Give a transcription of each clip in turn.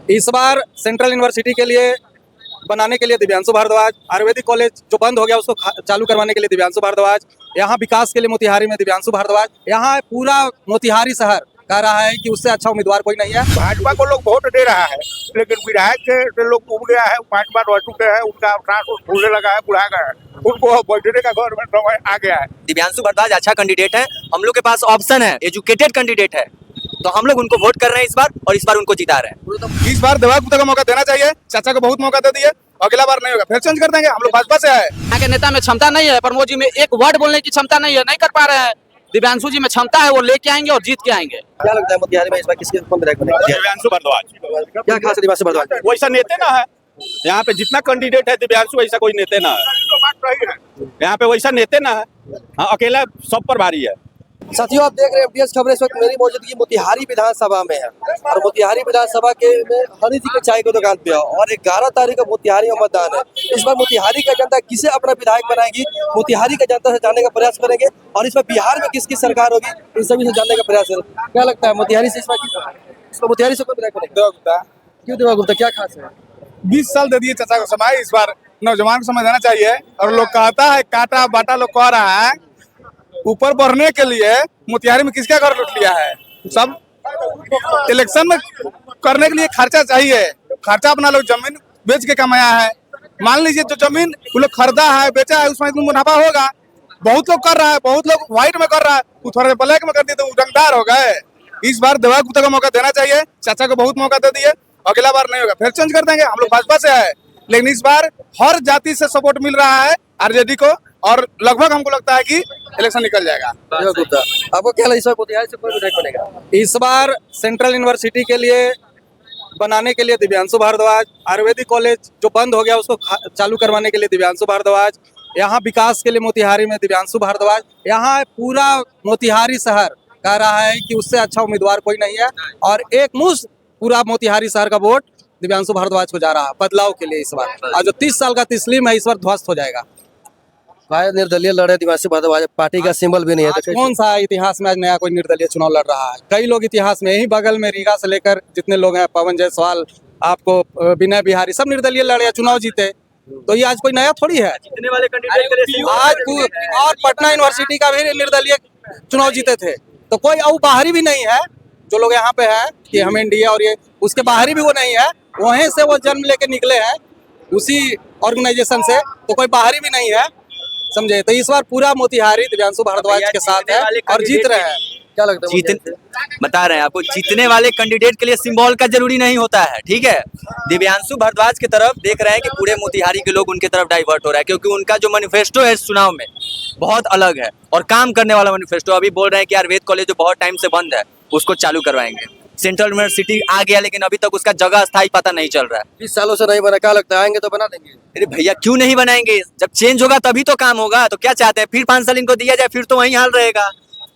इस बार central university के लिए बनाने के लिए दिव्यांशु भारद्वाज, आयुर्वेदिक कॉलेज जो बंद हो गया उसको चालू करवाने के लिए दिव्यांशु भारद्वाज, यहाँ विकास के लिए मोतिहारी में दिव्यांशु भारद्वाज, यहाँ पूरा मोतिहारी शहर कह रहा है कि उससे अच्छा उम्मीदवार कोई नहीं है। भाजपा को लोग वोट दे रहा है, लेकिन विधायक से लोग उब गया है, 5 बार रह चुके हैं, उनका सांस फूलने लगा है, बुढ़ा गया है, उनको बैठने का घर में समय आ गया है। दिव्यांशु भारद्वाज अच्छा कैंडिडेट है, हम लोग के पास ऑप्शन है, एजुकेटेड कैंडिडेट है, तो हम लोग उनको वोट कर रहे हैं इस बार और इस बार उनको जिता रहे हैं। इस बार देवा गुप्ता का मौका देना चाहिए, चाचा को बहुत मौका दे दिए, अगला बार नहीं होगा, फिर चेंज कर देंगे। हम लोग भाजपा से है। यहाँ के नेता में क्षमता नहीं है, प्रमोद जी में एक वर्ड बोलने की क्षमता नहीं है, नहीं कर पा रहे हैं। दिव्यांशु जी में क्षमता है, वो लेके आएंगे और जीत के आएंगे। क्या लगता है मोतिहारी में इस बार किसके विधायक बनेगा? दिव्यांशु भारद्वाज। क्या खास है दिव्यांशु भारद्वाज? वैसा नेता ना है, यहाँ पे जितना कैंडिडेट है दिव्यांशु वैसा कोई नेता ना है, यहाँ पे वैसा नेता ना है, हाँ अकेला सब पर भारी है। साथियों, आप देख रहे हैं FDS खबर। इस वक्त मेरी मौजूदगी मोतिहारी विधानसभा में है और मोतिहारी विधानसभा के में हनी जी के चाय की दुकान पे है और 11 तारीख को मोतिहारी में मतदान है। इस बार मोतिहारी का जनता किसे अपना विधायक बनाएगी, मोतिहारी का जनता से जानने का प्रयास करेंगे और इस बार बिहार में किसकी सरकार होगी, इन सभी से जानने का प्रयास करेंगे। क्या लगता है मोतिहारी से इस बार मोतिहारी से कोई विधायक बनेगा? क्यों देवा गुप्ता, क्या खास है? 20 साल दे दिए चाचा को समय, इस बार नौजवान को समय देना चाहिए। और लोग कहता है काटा बाटा, लोग कह रहा है ऊपर बढ़ने के लिए मोतिहारी में किसका घर लूट लिया है। सब इलेक्शन में करने के लिए खर्चा चाहिए, खर्चा अपना लोग जमीन बेच के कमाया है। मान लीजिए जो जमीन वो लोग खरीदा है, बेचा है, उसमें मुनाफा होगा। बहुत लोग कर रहा है, बहुत लोग व्हाइट में कर रहा है, वो थोड़ा ब्लैक में कर दिए तो रंगदार हो गए। इस बार देवा गुप्ता का मौका देना चाहिए, चाचा को बहुत मौका दे दिए, अगला बार नहीं होगा, फिर चेंज कर देंगे। हम लोग भाजपा से है, लेकिन इस बार हर जाति से सपोर्ट मिल रहा है आरजेडी को और लगभग हमको लगता है कि इलेक्शन निकल जाएगा। देवा गुप्ता, आपको क्या लगता है इस बार मोतिहारी से कोई विधायक बनेगा? इस बार सेंट्रल यूनिवर्सिटी के लिए बनाने के लिए दिव्यांशु भारद्वाज, आयुर्वेदिक कॉलेज जो बंद हो गया उसको चालू करवाने के लिए दिव्यांशु भारद्वाज, यहाँ विकास के लिए मोतिहारी में दिव्यांशु भारद्वाज, यहाँ पूरा मोतिहारी शहर कह रहा है कि उससे अच्छा उम्मीदवार कोई नहीं है और एक मुश्त पूरा मोतिहारी शहर का वोट दिव्यांशु भारद्वाज को जा रहा है बदलाव के लिए इस बार। और जो 30 साल का तस्लीम है इस बार ध्वस्त हो जाएगा। भाई निर्दलीय लड़े दिव्यांशु भारद्वाज, पार्टी का सिंबल भी नहीं है, आज कौन सा इतिहास में आज नया कोई निर्दलीय चुनाव लड़ रहा है? कई लोग इतिहास में यही बगल में रीगा से लेकर जितने लोग हैं, पवन जायसवाल, आपको विनय बिहारी, सब निर्दलीय लड़े, चुनाव जीते। तो ये आज कोई नया थोड़ी है। जितने वाले कैंडिडेट आज और पटना यूनिवर्सिटी का भी निर्दलीय चुनाव जीते थे, तो कोई और बाहरी भी नहीं है। जो लोग यहाँ पे है कि हम एनडीए और ये उसके बाहरी भी वो नहीं है, वहीं से वो जन्म लेके निकले हैं उसी ऑर्गेनाइजेशन से, तो कोई बाहरी भी नहीं है, समझे। तो इस बार पूरा मोतिहारी दिव्यांशु भारद्वाज के साथ है और जीत रहे हैं। क्या लगता है? बता रहे हैं आपको, जीतने वाले कैंडिडेट के लिए सिंबल का जरूरी नहीं होता है, ठीक है। दिव्यांशु भारद्वाज की तरफ देख रहे हैं कि पूरे मोतिहारी के लोग उनकी तरफ डाइवर्ट हो रहा है, क्योंकि उनका जो मैनिफेस्टो है इस चुनाव में बहुत अलग है और काम करने वाला मैनिफेस्टो। अभी बोल रहे हैं कि आयुर्वेद कॉलेज जो बहुत टाइम से बंद है उसको चालू करवाएंगे। सेंट्रल यूनिवर्सिटी आ गया, लेकिन अभी तक उसका जगह स्थायी पता नहीं चल रहा है। 20 सालों से नहीं बना, क्या लगता है आएंगे तो बना देंगे? अरे भैया क्यों नहीं बनाएंगे, जब चेंज होगा तभी तो काम होगा। तो क्या चाहते हैं, फिर 5 साल इनको दिया जाए, फिर तो वही हाल रहेगा।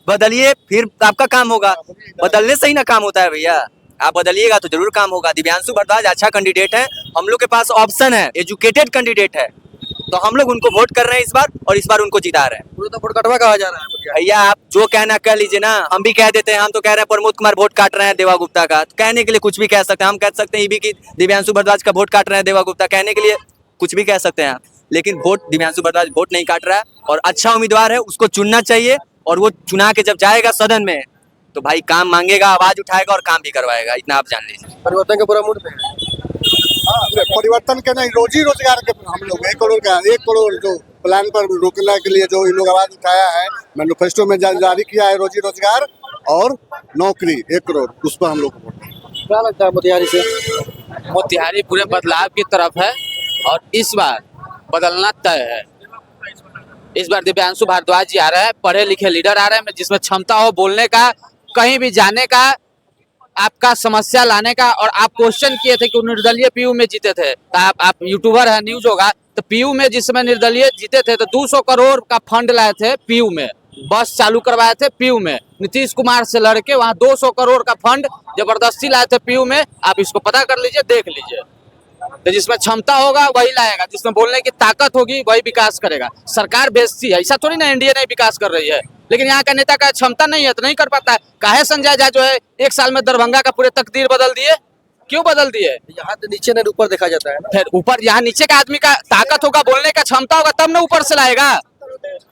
बदलिए, फिर आपका काम होगा। बदलने से ही ना काम होता है भैया, आप बदलिएगा तो जरूर काम होगा। दिव्यांशु भारद्वाज अच्छा कैंडिडेट है, हम लोग के पास ऑप्शन है, एजुकेटेड कैंडिडेट है, तो हम लोग उनको वोट कर रहे हैं इस बार और इस बार उनको जिता रहे हैं। पूरा तो वोट कटवा कहा जा रहा है भैया आप जो कहना कह लीजिए ना, हम भी कह देते हैं। हम तो कह रहे हैं प्रमोद कुमार वोट काट रहे हैं देवा गुप्ता का, तो कहने के लिए कुछ भी कह सकते हैं। हम कह सकते हैं ये भी कि दिव्यांशु भारद्वाज का वोट काट रहे हैं देवा गुप्ता, कहने के लिए कुछ भी कह सकते हैं, लेकिन वोट दिव्यांशु भारद्वाज वोट नहीं काट रहा है और अच्छा उम्मीदवार है, उसको चुनना चाहिए। और वो चुना के जब जाएगा सदन में तो भाई काम मांगेगा, आवाज उठाएगा और काम भी करवाएगा, इतना आप जान लीजिए। परिवर्तन का पूरा मूड पे है। परिवर्तन के नहीं, रोजी रोजगार के हम लोग 1 करोड़ जो प्लान पर रोकने के लिए जो इन लोग आवाज उठाया है, मैनिफेस्टो में जारी किया है, रोजी रोजगार और नौकरी 1 करोड़, उस पर हम लोग को वोट। क्या लगता है मोतिहारी से? मोतिहारी पूरे बदलाव की तरफ है और इस बार बदलना तय है। इस बार दिव्यांशु भारद्वाज जी आ रहे हैं, पढ़े लिखे लीडर आ रहे हैं, जिसमें क्षमता हो बोलने का, कहीं भी जाने का, आपका समस्या लाने का। और आप क्वेश्चन किए थे कि निर्दलीय पीयू में जीते थे, तो आप यूट्यूबर है, न्यूज होगा, तो पीयू में जिसमें निर्दलीय जीते थे तो 200 करोड़ का फंड लाए थे पीयू में, बस चालू करवाए थे पीयू में, नीतीश कुमार से लड़के वहाँ 200 करोड़ का फंड जबरदस्ती लाए थे पीयू में। आप इसको पता कर लीजिए, देख लीजिए। तो जिसमें क्षमता होगा वही लाएगा, जिसमें बोलने की ताकत होगी वही विकास करेगा। सरकार बेचती है, ऐसा थोड़ी ना एनडीए नहीं विकास कर रही है, लेकिन यहाँ का नेता का क्षमता नहीं है तो नहीं कर पाता है। काहे संजय झा जो है 1 साल में दरभंगा का पूरे तकदीर बदल दिए, क्यों बदल दिए? यहाँ तो नीचे नहीं ऊपर देखा जाता है ना। फिर ऊपर यहाँ नीचे का आदमी का ताकत होगा, बोलने का क्षमता होगा, तब ना ऊपर से लाएगा।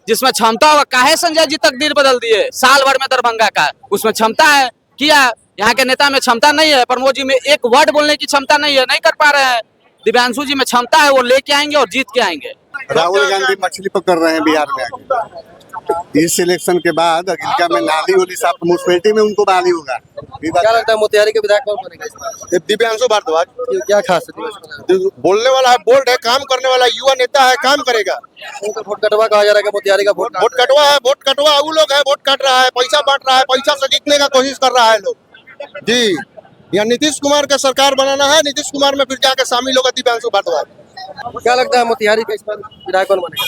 जिसमें क्षमता होगा, काहे संजय जी तकदीर बदल दिए साल भर में दरभंगा का? उसमें क्षमता है, किया। यहाँ के नेता में क्षमता नहीं है, प्रमोद जी में एक वर्ड बोलने की क्षमता नहीं है, नहीं कर पा रहे हैं। दिव्यांशु जी में क्षमता है, वो लेके आएंगे और जीत के आएंगे। राहुल गांधी मछली पकड़ रहे हैं बिहार में आके। इस इलेक्शन के बाद अगिलका में नाली वाली साफ म्यूनसिपैलिटी में उनको बहाली होगा। क्या लगता है मोतिहारी के विधायक कौन बनेगा इस बार? दिव्यांशु भारद्वाज क्या खास है? बोलने वाला है, बोल्ड है, काम करने वाला युवा नेता है, काम करेगा। उनको वोट कटवा कहा जा रहा है कि मोतिहारी का वोट वोट कटवा है, वोट कटवा वो लोग है, वोट काट रहा है, पैसा बांट रहा है, पैसा से जीतने का कोशिश कर रहा है लोग जी। यहाँ नीतीश कुमार का सरकार बनाना है, नीतीश कुमार में फिर जाके शामिल होगा दिव्यांशु भारद्वाज। क्या लगता है मोतिहारी का इस बार विधायक कौन बनेगा?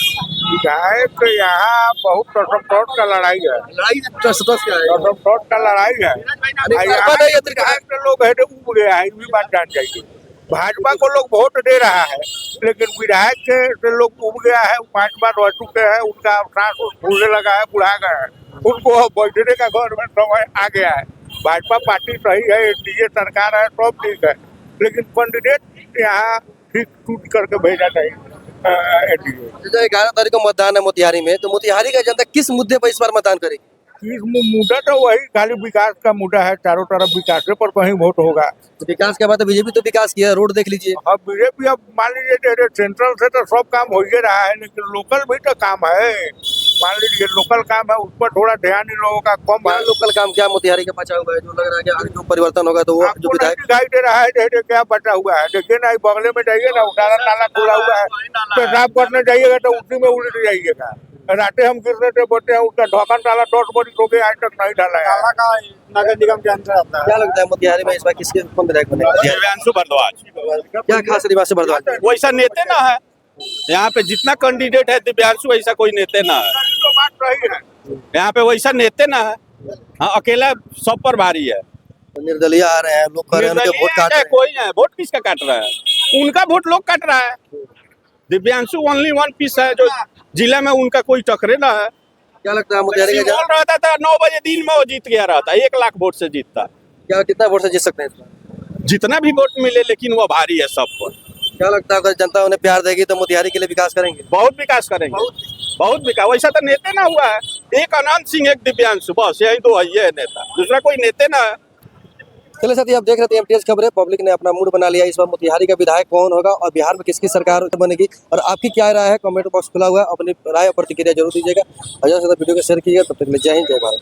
विधायक यहाँ बहुत टसम का लड़ाई है, लड़ाई टस का है। टसम का लड़ाई है। भाजपा नहीं है, विधायक के लोग है उब गया है, ये भी बात जान जाइए। भाजपा को लोग वोट दे रहा है, लेकिन विधायक से लोग उब गया है, 5 बार रह चुके हैं, उनका सांस फूलने लगा है, बुढ़ा गया है, उनको बैठने का घर में समय आ गया है। भाजपा पार्टी सही है, एनडीए सरकार है, सब ठीक है, लेकिन कैंडिडेट यहाँ ठीक टूट करके भेजा चाहिए एनडीए। जो 11 तारीख को मतदान है मोतिहारी में, तो मोतिहारी का जनता किस मुद्दे पर इस बार मतदान करेगी? इस मुद्दा तो वही खाली विकास का मुद्दा है, चारों तरफ विकास पर कहीं वोट होगा। तो विकास के बाद तो बीजेपी तो विकास किया, रोड देख लीजिए। अब बीजेपी अब मान लीजिए सेंट्रल से तो सब काम हो ही रहा है, लेकिन लोकल भी तो काम है। मान लीजिए लोकल काम है, उस पर थोड़ा ध्यान इन लोगों का कम है। लोकल काम क्या मोतिहारी का बचा हुआ है जो लग रहा है कि आगे जो परिवर्तन होगा तो वो जो आपको विधायक नहीं दिखाई दे रहा है, देखिए क्या बचा हुआ है। देखिए ना, बगले में जाइए ना, उठाना नाला खुला हुआ है, पेशाब करने जाइएगा तो उसी में उलट जाइएगा। रातें हम गिरने से बचे हैं, उसका ढक्कन डाला 10 बड़ी हो गई, आज तक नहीं डाला है। नगर निगम के अंदर आता है। क्या लगता है मोतिहारी में इस बार किसके कौन विधायक बनेगा? दिव्यांशु भारद्वाज क्या खास दिव्यांशु भारद्वाज? वैसा नेते ना है, यहाँ पे जितना कैंडिडेट है दिव्यांशु वैसा कोई नेते ना है। तो बात सही है। यहाँ पे वैसा नेते ना है, हाँ अकेला सब पर भारी है। तो निर्दलीय आ रहे हैं, लोग कह रहे हैं उनके वोट काट रहे हैं। कोई है, वोट किसका काट रहा है? उनका वोट लोग काट रहा है। दिव्यांशु ओनली वन पीस है जो जिला में उनका कोई टकरे ना है। क्या लगता है मोतिहारी का बोल रहा था 9 बजे दिन में वो जीत गया रहता, 1 लाख वोट से जीतता। क्या कितना वोट से जीत सकते हैं इस बार? जितना भी वोट मिले, लेकिन वो भारी है सब पर। क्या लगता है अगर जनता उन्हें प्यार देगी तो मोतिहारी के लिए विकास करेंगे? बहुत विकास करेंगे, बहुत विकास। वैसा तो नेते ना हुआ है, एक अनंत सिंह, एक दिव्यांशु, बस यही दो है, ये है नेता, दूसरा कोई नेते ना है। चलिए साथी, आप देख रहे थे एमटीएस खबरें। पब्लिक ने अपना मूड बना लिया इस बार मोतिहारी का विधायक कौन होगा और बिहार में किसकी सरकार बनेगी, और आपकी क्या राय है? कमेंट बॉक्स खुला हुआ है, अपनी राय और प्रतिक्रिया जरूर दीजिएगा। और ज़्यादा से ज़्यादा वीडियो को शेयर कीजिएगा। तब तक के लिए जय हिंद, जय भारत।